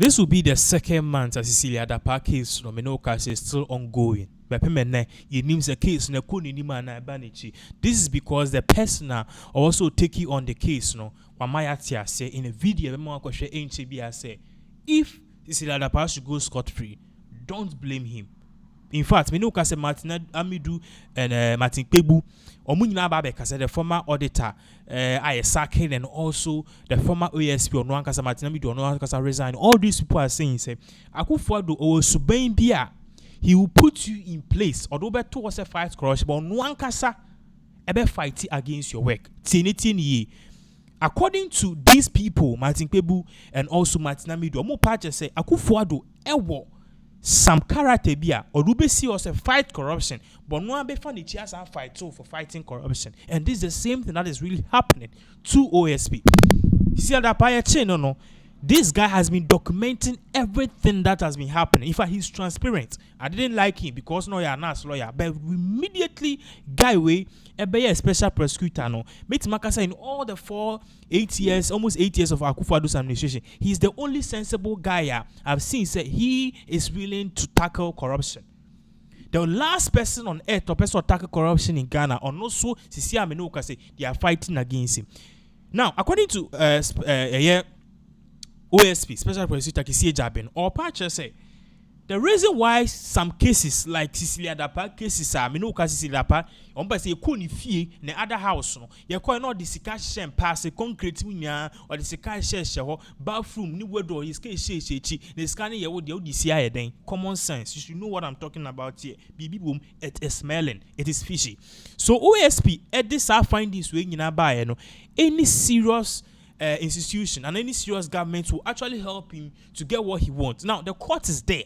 This will be the second month as Cecilia Adapa case no Menoka is still ongoing. But it means the case no. This is because the person also taking on the case no. Wamaya say in a video say if Cecilia Adapa should go scot-free, don't blame him. In fact, Menoka say Martin Amidu and Martin Pebu Omunyina Babeka said the former auditor Ayasakin and also the former OSP or Nwankasa Martin Amidu or Nwankasa resign. All these people are saying say Akuffo Addo or Subain Bia, he will put you in place. Although beto was a fight corruption, but Nwankasa ebe fight against your work. Tinitini. According to these people, Martin Pebu and also Martin Amidu, Omo Pache say Akuffo Addo ewo some character bia or see us a fight corruption, but no one be found the chairs and fight too for fighting corruption. And this is the same thing that is really happening to OSP. You see that chain, no. This guy has been documenting everything that has been happening. In fact, he's transparent. I didn't like him because no, you're a nice lawyer. But immediately, guy way, a special prosecutor, no. Mate Makasa in all the 8 years, almost 8 years of Akuffo Addo's administration, he's the only sensible guy I've seen say he is willing to tackle corruption. The last person on earth to person tackle corruption in Ghana, or no so, Cecilia Menoka say they are fighting against him. Now, according to OSP, Special Prosecutor Agyapong, or Pacha say, the reason why some cases like Cecilia Adapa cases are Menoka Cecilia Adapa, on by say kuni fee ne other house no, you call not the sika pass a concrete winya or the sika share bathroom ni wedo his case she the scanning ye would the CI then common sense. You should know what I'm talking about here. Bibi boom, it is smelling, it is fishy. So OSP at this are findings we buy no any serious institution and any serious government will actually help him to get what he wants. Now the court is there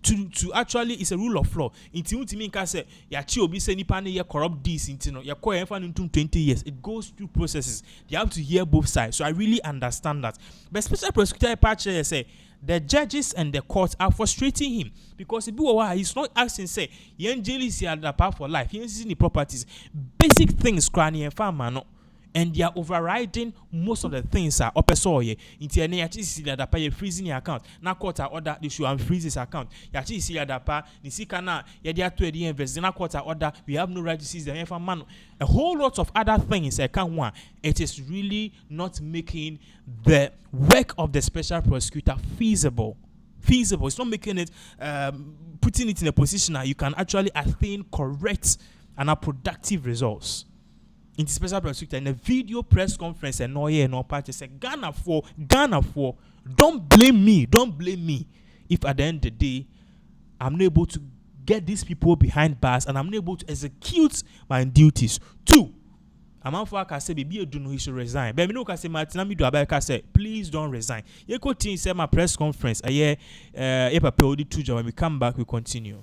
to actually, it's a rule of law. Until me can say ya chi obi say nipa ne corrupt this into no ya call into 20 years. It goes through processes. They have to hear both sides. So I really understand that. But Special Prosecutor Pache say the judges and the courts are frustrating him because he's not asking say yen jail is Adapa for life. He is in the properties, basic things cranny and farmer no. And they are overriding most of the things are opesoye. Into any Cecilia Adapa ye freezing your account. Na court order they should unfreeze his account. Yachi Cecilia Adapa ni sikana ye dia to the invest. Na court order we have no right to seize the man. A whole lot of other things I can't want. It is really not making the work of the special prosecutor feasible. It's not making it putting it in a position that you can actually attain correct and productive results. In the special prosecutor in a video press conference and no year no party say Ghana for don't blame me if at the end of the day I'm not able to get these people behind bars and I'm not able to execute my duties. 2, I'm out for say baby do know he should resign. But me no can say Martin Amidu Abeka say please don't resign. You go to say my press conference a papa odi 2 when we come back we continue.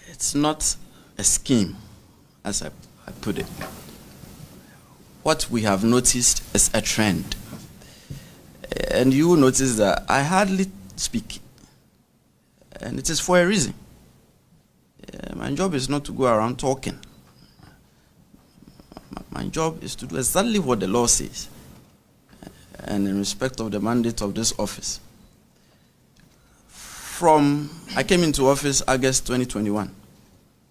It's not a scheme as I put it. What we have noticed is a trend. And you will notice that I hardly speak. And it is for a reason. My job is not to go around talking. My job is to do exactly what the law says. And in respect of the mandate of this office. I came into office August 2021.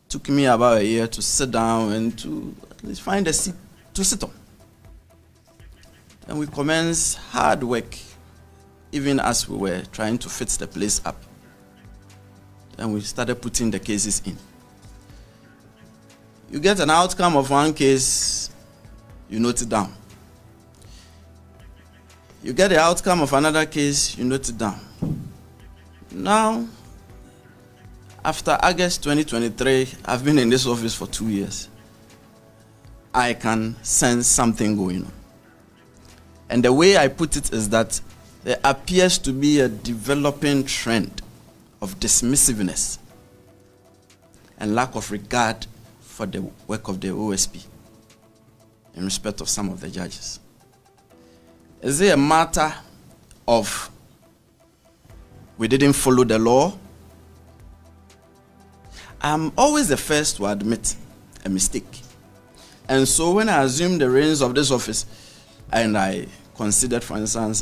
Took me about a year to sit down and to at least find a seat to sit on. And we commenced hard work, even as we were trying to fix the place up. And we started putting the cases in. You get an outcome of one case, you note it down. You get the outcome of another case, you note it down. Now, after August 2023, I've been in this office for 2 years. I can sense something going on. And the way I put it is that there appears to be a developing trend of dismissiveness and lack of regard for the work of the OSP in respect of some of the judges. Is it a matter of we didn't follow the law? I'm always the first to admit a mistake. And so when I assumed the reins of this office, and I considered, for instance,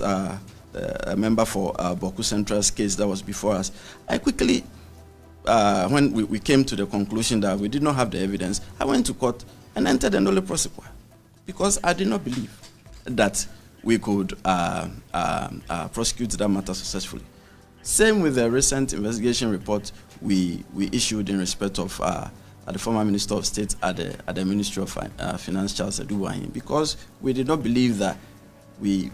a member for Boku Central's case that was before us, I quickly, when we came to the conclusion that we did not have the evidence, I went to court and entered a nolle prosequi because I did not believe that we could prosecute that matter successfully. Same with the recent investigation report we issued in respect of the former Minister of State at the Ministry of Finance, Charles Aduwahin, because we did not believe that we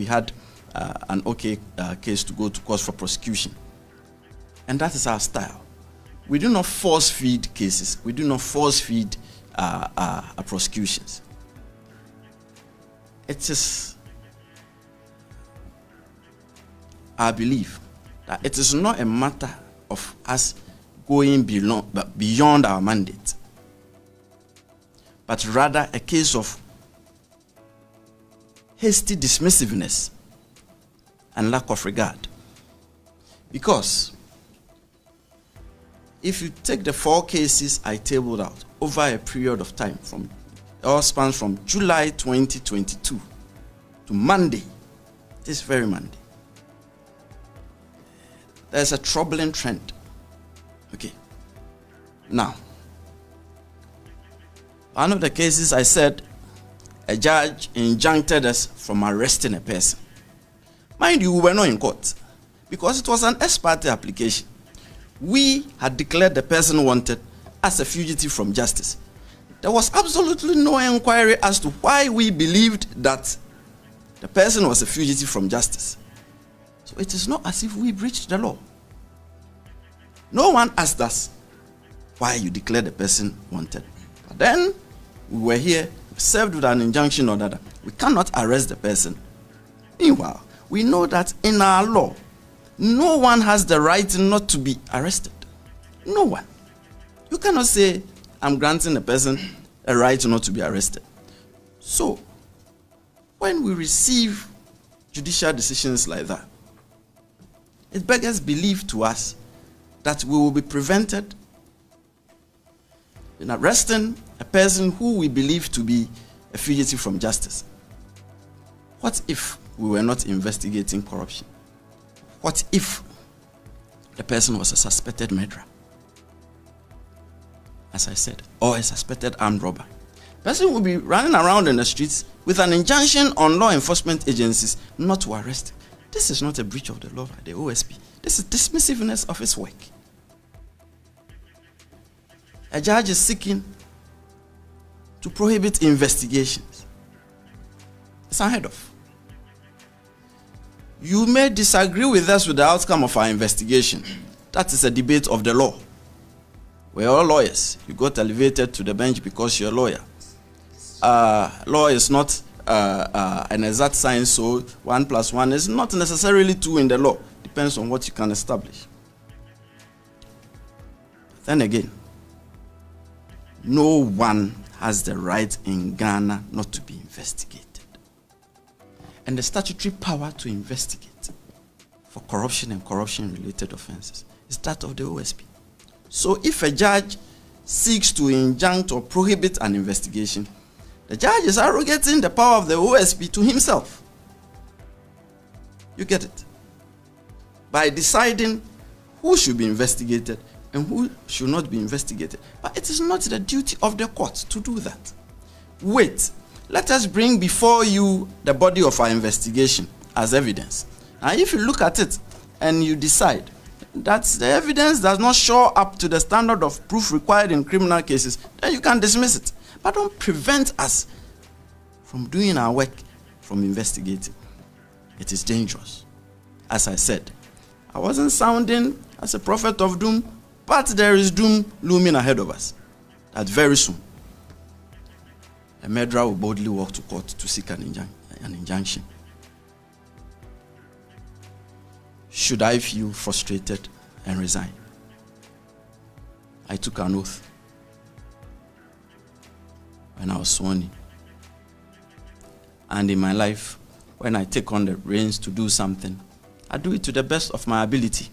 had an okay case to go to court for prosecution. And that is our style. We do not force feed cases. We do not force feed prosecutions. It is our belief that it is not a matter of us going beyond our mandate, but rather a case of hasty dismissiveness and lack of regard. Because if you take the 4 cases I tabled out over a period of time, it all spans from July 2022 to Monday, this very Monday, there's a troubling trend. Okay. Now, one of the cases I said a judge injuncted us from arresting a person. Mind you, we were not in court because it was an ex parte application. We had declared the person wanted as a fugitive from justice. There was absolutely no inquiry as to why we believed that the person was a fugitive from justice. So it is not as if we breached the law. No one asked us why you declared the person wanted. But then we were here, served with an injunction or that we cannot arrest the person. Meanwhile, we know that in our law, no one has the right not to be arrested. No one. You cannot say, I'm granting a person a right not to be arrested. So, when we receive judicial decisions like that, it beggars belief to us that we will be prevented in arresting a person who we believe to be a fugitive from justice. What if we were not investigating corruption? What if the person was a suspected murderer, as I said, or a suspected armed robber? The person will be running around in the streets with an injunction on law enforcement agencies not to arrest him. This is not a breach of the law by the OSP. This is dismissiveness of his work. A judge is seeking to prohibit investigations. It's unheard of. You may disagree with us with the outcome of our investigation. That is a debate of the law. We're all lawyers. You got elevated to the bench because you're a lawyer. Law is not an exact science, so 1 + 1 is not necessarily 2 in the law. Depends on what you can establish. Then again, no one has the right in Ghana not to be investigated. And the statutory power to investigate for corruption and corruption-related offenses is that of the OSP. So if a judge seeks to injunct or prohibit an investigation, the judge is arrogating the power of the OSP to himself. You get it? By deciding who should be investigated and who should not be investigated. But it is not the duty of the court to do that. Wait. Let us bring before you the body of our investigation as evidence. And if you look at it and you decide that the evidence does not show up to the standard of proof required in criminal cases, then you can dismiss it. But don't prevent us from doing our work, from investigating. It is dangerous. As I said, I wasn't sounding as a prophet of doom, but there is doom looming ahead of us. That very soon, a murderer will boldly walk to court to seek an injunction. Should I feel frustrated and resign? I took an oath when I was sworn in. And in my life, when I take on the reins to do something, I do it to the best of my ability.